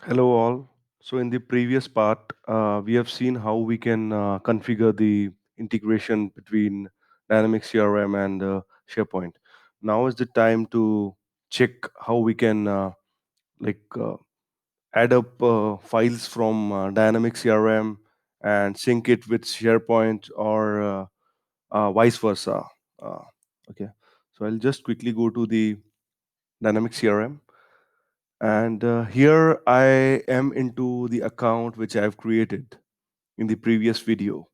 Hello, all. So, in the previous part, we have seen how we can configure the integration between Dynamics CRM and SharePoint. Now is the time to check how we can like add up files from Dynamics CRM and sync it with SharePoint or vice versa. Uh, okay, so I'll just quickly go to the Dynamics CRM. And here I am into the account which I've created in the previous video.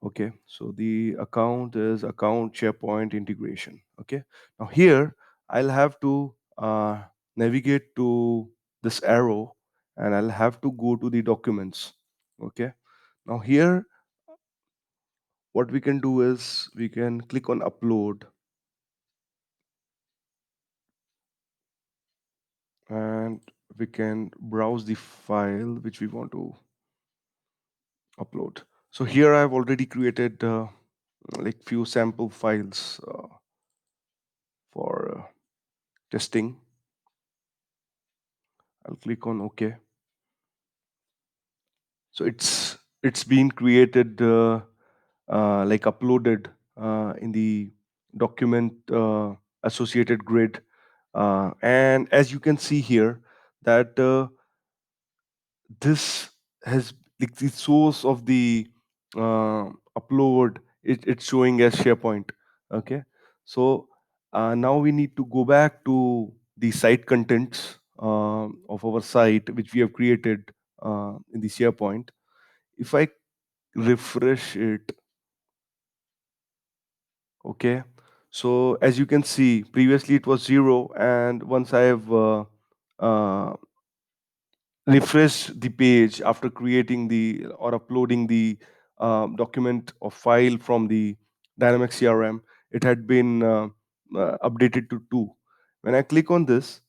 Okay, so the account is account SharePoint integration. Okay, now here I'll have to navigate to this arrow and I'll have to go to the documents. Okay, now here what we can do is we can click on upload and we can browse the file which we want to upload. So here I've already created like few sample files for testing. I'll click on OK. So it's been created like uploaded in the document associated grid, and as you can see here that this has like the source of the upload it's showing as SharePoint. Okay, so now we need to go back to the site contents of our site which we have created in the SharePoint. If I refresh it, okay, so as you can see previously it was 0, and once I have uh, refresh the page after creating the or uploading the document or file from the Dynamics CRM, it had been updated to 2. When I click on this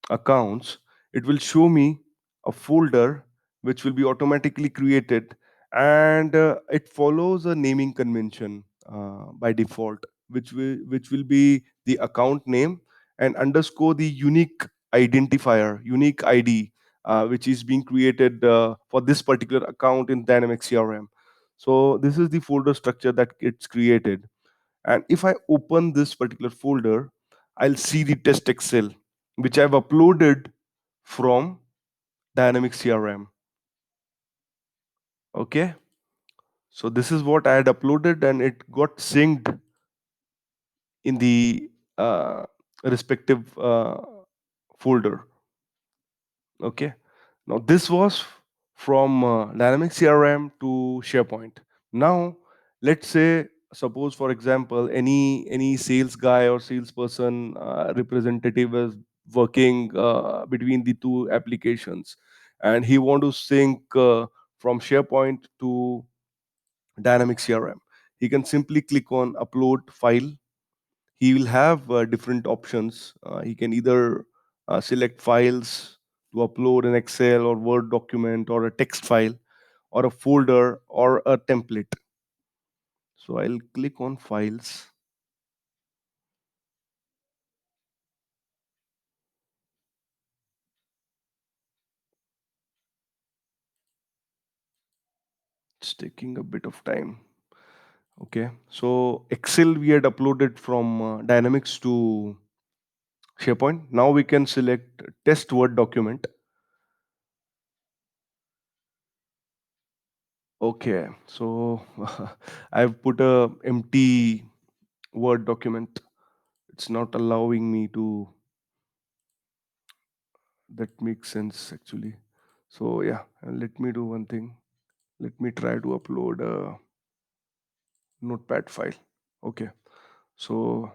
accounts, it will show me a folder which will be automatically created, and it follows a naming convention by default, which will be the account name and underscore the unique identifier, unique ID, which is being created for this particular account in Dynamics CRM. So this is the folder structure that gets created, and if I open this particular folder, I'll see the test Excel which I've uploaded from Dynamics CRM. Okay, so this is what I had uploaded and it got synced in the respective folder. Okay, now this was from Dynamics CRM to SharePoint. Now let's say, suppose for example, any sales guy or salesperson representative is working between the two applications, and he want to sync from SharePoint to Dynamics CRM. He can simply click on upload file. He will have different options. He can either select files to upload an Excel or Word document or a text file or a folder or a template. So I'll click on files. It's taking a bit of time. Okay, so Excel we had uploaded from Dynamics to SharePoint. Now we can select test Word document. Okay, so I've put a empty Word document. It's not allowing me to. That makes sense actually. So yeah, let me do one thing. Let me try to upload a notepad file. Okay, so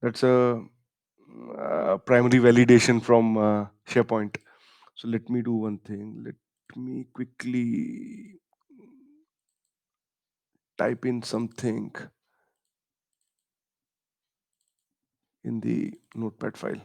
that's a primary validation from SharePoint. So let me do one thing. Let me quickly type in something in the notepad file.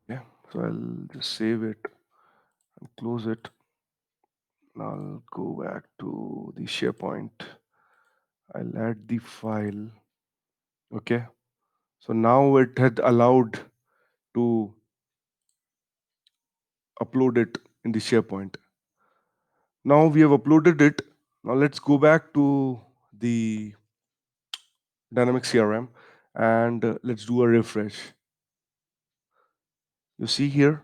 Yeah. So I'll just save it and close it. I'll go back to the SharePoint. I'll add the file. Okay. So now it had allowed to upload it in the SharePoint. Now we have uploaded it. Now let's go back to the Dynamics CRM and let's do a refresh. You see here,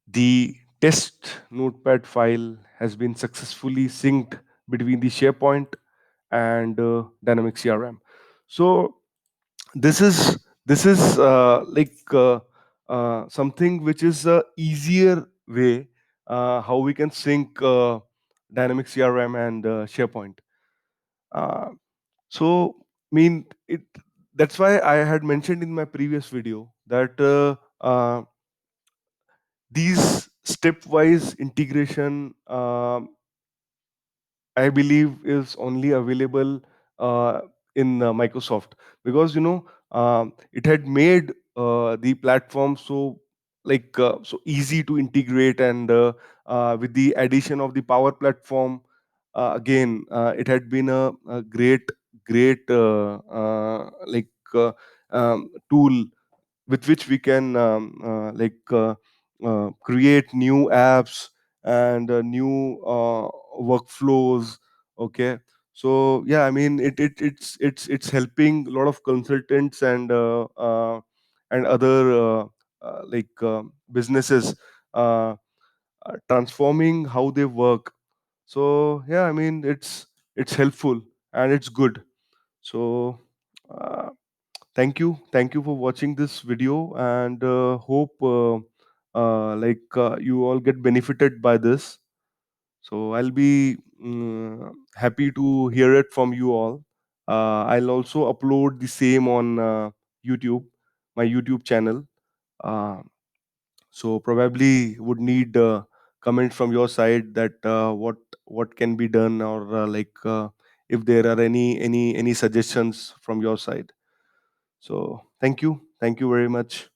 the test notepad file has been successfully synced between the SharePoint and Dynamics CRM. So this is something which is a easier way how we can sync Dynamics CRM and SharePoint. Uh, so, mean it. That's why I had mentioned in my previous video that these stepwise integration, I believe, is only available uh, in Microsoft, because it had made the platform so so easy to integrate, and with the addition of the Power Platform, again it had been a great tool with which we can create new apps and new workflows. Okay. So yeah, I mean it's helping a lot of consultants and other businesses uh, transforming how they work. So yeah, I mean it's helpful and it's good. So uh, thank you for watching this video, and hope you all get benefited by this. So I'll be happy to hear it from you all. I'll also upload the same on YouTube, my YouTube channel. uh, so probably would need comment from your side that what can be done, or if there are any suggestions from your side. So thank you very much.